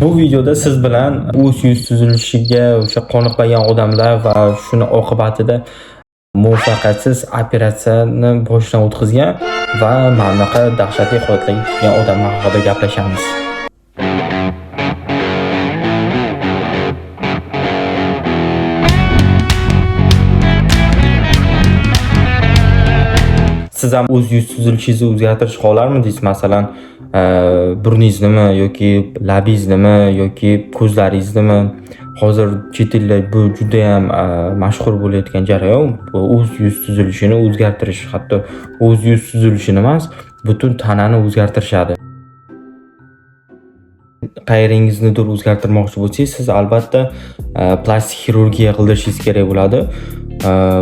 Bu videoda siz bilan o'z yuz tuzilishiga o'sha qoniqmagan odamlar va shuni oqibatida muvaffaqiyatsiz operatsiyani boshdan o'tkazgan va mana bunaqa dahshatli holatlarga tushgan odamlar haqida gaplashamiz. Siz ham o'z yuz tuzilishingizni o'zgartirish xohlarmidingiz? Masalan, burningiznimi yoki labingiznimi yoki ko'zlaringiznimi? Hozir chet elda bu juda ham mashhur bo'layotgan jarayon. O'z yuz tuzilishini o'zgartirish, hatto o'z yuz tuzilishini emas, butun tanani o'zgartirishadi. Qayeringizni o'zgartirmoqchi bo'lsangiz, siz albatta plastik xirurgiya qildirishingiz kerak bo'ladi.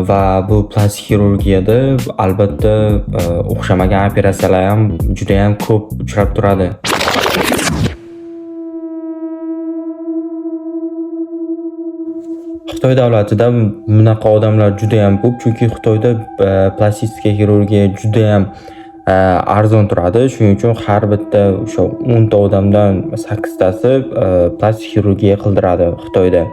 Va bu plastik xirurgiyada albatta o'xshamagan operatsiyalar ham juda ham ko'p uchrab turadi. Xitoy davlatida bunaqa odamlar juda ham ko'p, chunki Xitoyda plastik xirurgiya juda ham arzon turadi. Shuning uchun har bitta o'sha 10 ta odamdan 8 tasi plastik xirurgiya qildiradi Xitoyda.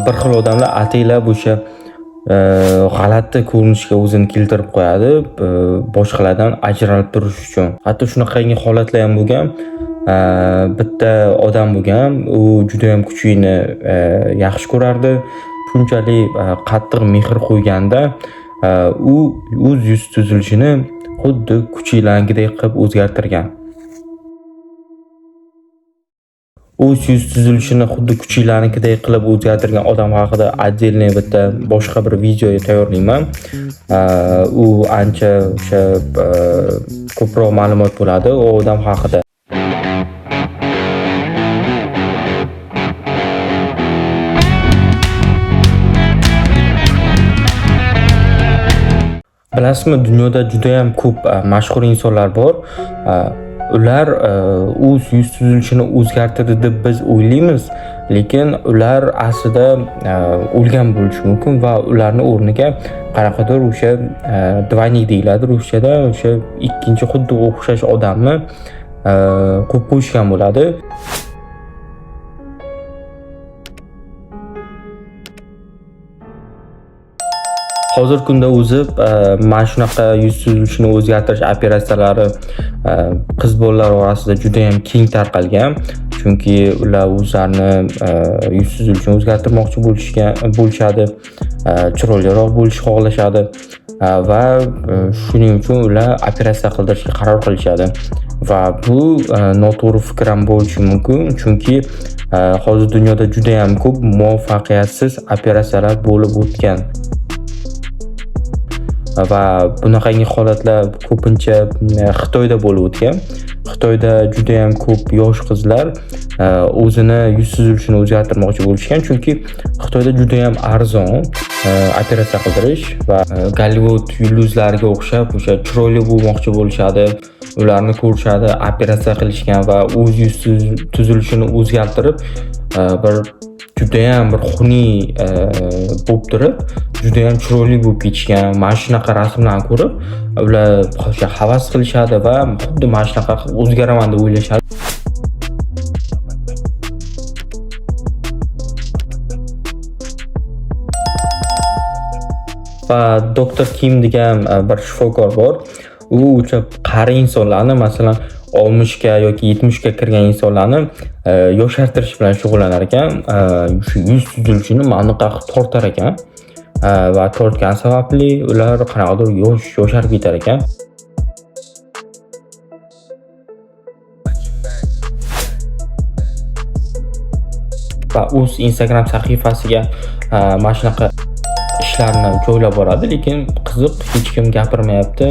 Bir xil odamlar ataylab o'sha g'alati ko'rinishga o'zini keltirib qo'yadi, boshqalardan ajralib turish uchun. Hatto shunaqangi holatlar ham bo'lgan. Bitta odam bo'lgan, u juda ham kuchukni yaxshi ko'rardi. Shunchalik qattiq mehr qo'yganda, u o'z yuz tuzilishini xuddi kuchuklarnikidek qilib o'zgartirgan. O'z yuz tuzilishini xuddi kuchuklarnikidek qilib o'zgartirgan odam haqida отдельный bitta boshqa bir video tayyorlayman. U ancha o'sha ko'proq ma'lumot bo'ladi u odam haqida. Bilasizmi, dunyoda juda ham ko'p mashhur insonlar bor. Ular o'z yuz tuzilishini o'zgartirdi deb biz o'ylaymiz, lekin ular aslida o'lgan bo'lishi mumkin va ularning o'rniga qanaqadir o'sha двойник deyiladi ruschada, o'sha ikkinchi xuddi o'xshash odamni qo'yib qo'yishgan bo'ladi. Hozir kunda o'zi mana shunaqa yuz tuzilishini o'zgartirish operatsiyalari qiz bolalar orasida juda ham keng tarqalgan. Chunki ular o'zlarini yuz tuzilishini o'zgartirmoqchi bo'lishadi, chiroyliroq bo'lishni xohlashadi va shuning uchun ular operatsiya qildirishga qaror qilishadi. Va bu noto'g'ri fikr ham bo'lishi mumkin, chunki hozir dunyoda juda ham ko'p muvaffaqiyatsiz operatsiyalar bo'lib o'tgan. Va bunaqangi holatlar ko'pincha Xitoyda bo'lib o'tgan. Xitoyda juda ham ko'p yosh qizlar o'zini yuz tuzilishini o'zgartirmoqchi bo'lishgan, chunki Xitoyda juda ham arzon operatsiya qildirish va Gollivud yulduzlariga o'xshab o'sha chiroyli bo'lmoqchi bo'lishadi. Ularni ko'rishadi, operatsiya qilishgan va o'z yuz tuzilishini o'zgartirib juda ham bir xun'iy bo'lib turib, juda ham chiroyli bo'lib ketishgan. Mana shunaqa rasmlarni ko'rib, ular havas qilishadi va xuddi mana shunaqa o'zgaraman deb o'ylashadi. Va Dr. Kim degan bir shifokor bor. U o'sha qari insonlarni, masalan 60 ga yoki 70 ga kirgan insonlarni yoshartirish bilan shug'ullanar ekan. Shu yuz tuzilishini mana bunaqa tortar ekan va tortgan sababli ular qanaqadir yosharib ketar ekan. Va o'z Instagram sahifasiga mana shunaqa ishlarni joylab boradi, lekin qiziq, hech kim gapirmayapti,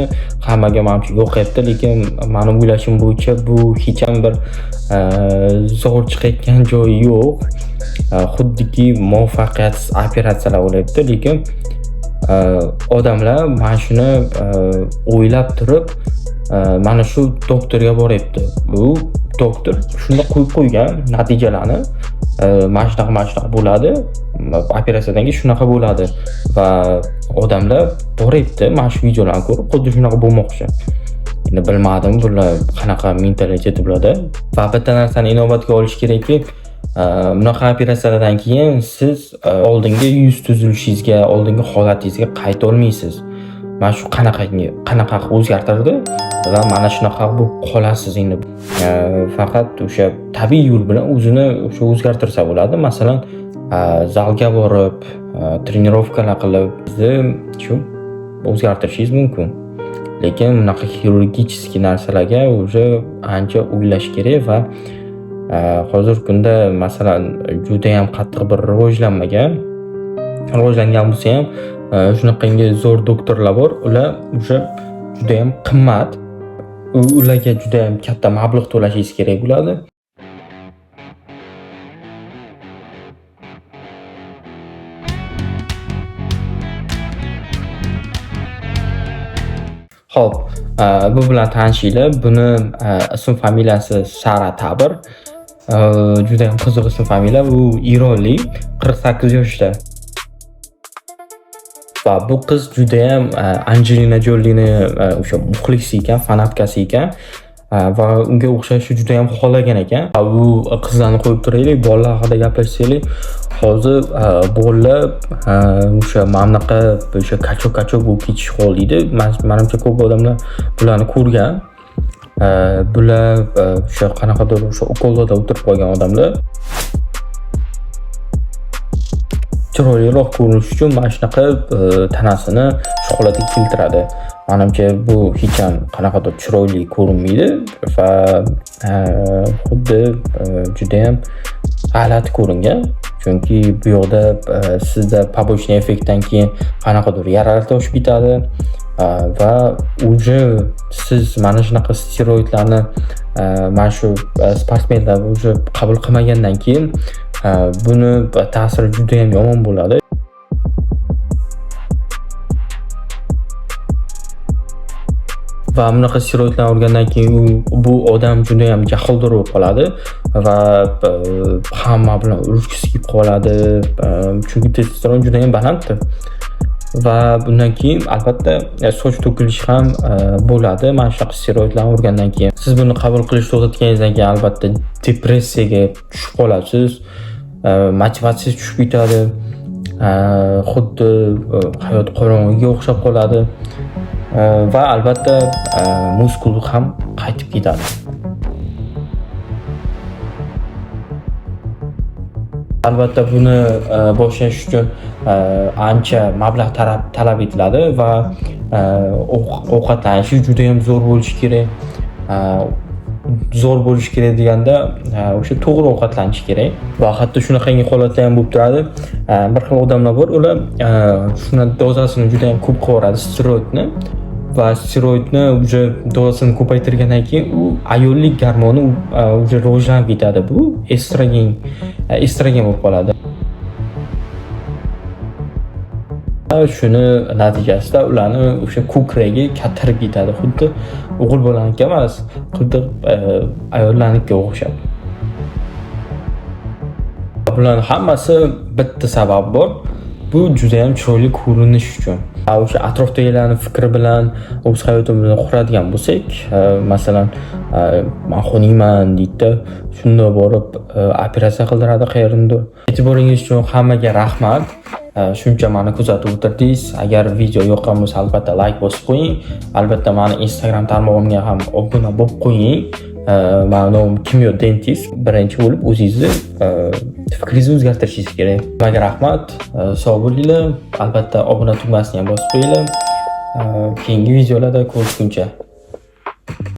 hammaga menimcha yoqyapti, lekin meni o'ylashim bo'yicha bu hech ham bir zo'r chiqayotgan joyi yo'q. Xuddiki muvaffaqiyatsiz operatsiyalar bo'lyapti, lekin odamlar mana shuni o'ylab turib mana shu doktorga boryapti. Bu doktor shunda qo'yib qo'ygan natijalarni mana shunaqa bo'ladi. Operatsiyadan keyin shunaqa bo'ladi va odamlar boryapti mana shu videolarni ko'rib xuddi shunaqa bo'lmoqchi. Endi bilmadim bular qanaqa mentalitet bo'ladi va bitta narsani inobatga olish kerakki, bunaqa operatsiyalardan keyin siz oldingi yuz tuzilishingizga, oldingi holatingizga qayta olmaysiz. Mana shu qanaqa o'zgartirdi va mana shunaqa bo'lib qolasiz endi. Faqat o'sha tabiiy yo'l bilan o'zini o'sha o'zgartirsa bo'ladi. Masalan, zalga borib, trenirovkalar qilib, shu o'zgartirishingiz mumkin. Lekin bunaqa xirurgichskiy narsalarga o'zi ancha o'ylash kerak va hozirgi kunda masalan juda ham qattiq bir rivojlangan bo'lsa ham shunaqangi zo'r doktorlar bor, ular o'sha juda ham qimmat. Ularga juda ham katta mablag' to'lashingiz kerak bo'ladi. Xo'p, bu bilan tanishinglar. Buni ism familiyasi Sara Tabr. Juda ham qiziq ism familiya. U ironlik, 48 yoshda. Va bu qiz juda ham Angelina Jolini o'sha muxlisi ekan, fanatkasi ekan va unga o'xshashni juda ham xohlagan ekan. Bu qizlarni qo'yib turaylik, bolalar haqida gaplashsaylik. Hozir bolalar o'sha mana bunaqa o'sha kachok bo'lib ketish holida. Menimcha ko'p odamlar bularni ko'rgan. Bular o'sha qanaqadir o'sha ukollarda o'tirib qolgan odamlar. Chiroyliroq ko'rinish uchun mana shunaqa tanasini shu holatga keltiradi. Menimcha bu hech ham qanaqadir chiroyli ko'rinmaydi va xuddi juda ham g'alati ko'ringan. Chunki bu yoqda sizda побочный effektdan keyin qanaqadir yaralar toshib ketadi va уже siz mana shunaqa steroidlarni mana shu sportmenlar уже qabul qilmagandan keyin buni ta'siri juda ham yomon bo'ladi. Va bunaqa steroidlarni olgandan keyin bu odam juda ham jahldor bo'lib qoladi va hamma bilan urishgisi kelib qoladi. Chunki testosteron juda ham balanddir. Va bundan keyin albatta soch to'kilishi ham bo'ladi. Mana shunaqa steroidlarni olgandan keyin siz buni qabul qilish to'xtatganingizdan keyin albatta depressiyaga tushib qolasiz. Motivatsiyangiz tushib ketadi. Xuddi hayot qorong'iga o'xshab qoladi. Va albatta muskul ham qaytib ketadi. Albatta buni boshlash uchun ancha mablag' talab etiladi va ovqatlanish juda ham zo'r bo'lishi kerak. Zo'r bo'lish kerak deganda o'sha to'g'ri ovqatlanish kerak va hatto shunaqangi holatlar ham bo'lib turadi. Bir xil odamlar bor, ular shuna dozasini juda ham ko'p qilaveradi steroidni va steroidni уже dozasini ko'paytirgandan keyin u ayollik gormoni уже rivojlanib ketadi. Bu estrogen bo'lib qoladi. Shuni natijasida ularni o'sha ko'kragi kattarib ketadi. Xuddi o'g'il bolaniki emas, xuddi ayollarnikiga o'xshab. Bularning hammasi bitta sabab bor. Bu juda ham chiroyli ko'rinish uchun. O'sha atrofdagilarning fikri bilan o'z hayotimizni quradigan bo'lsak, masalan, men xoniyman deydi, shunda borib operatsiya qildiradi qayerindir. E'tiboringiz uchun hammaga rahmat. Shuncha meni kuzatib o'tirdingiz. Agar video yoqqan bo'lsa, albatta like bosib qo'ying. Albatta meni Instagram tarmog'imga ham obuna bo'lib qo'ying. Men nomim Kimyo Dentist. Birinchi bo'lib o'zingizni fikringizni o'zgartirishingiz kerak. Hammaga rahmat. Sog' bo'linglar. Albatta obuna tugmasini ham bosib qo'yinglar. Keyingi videolarda ko'rishguncha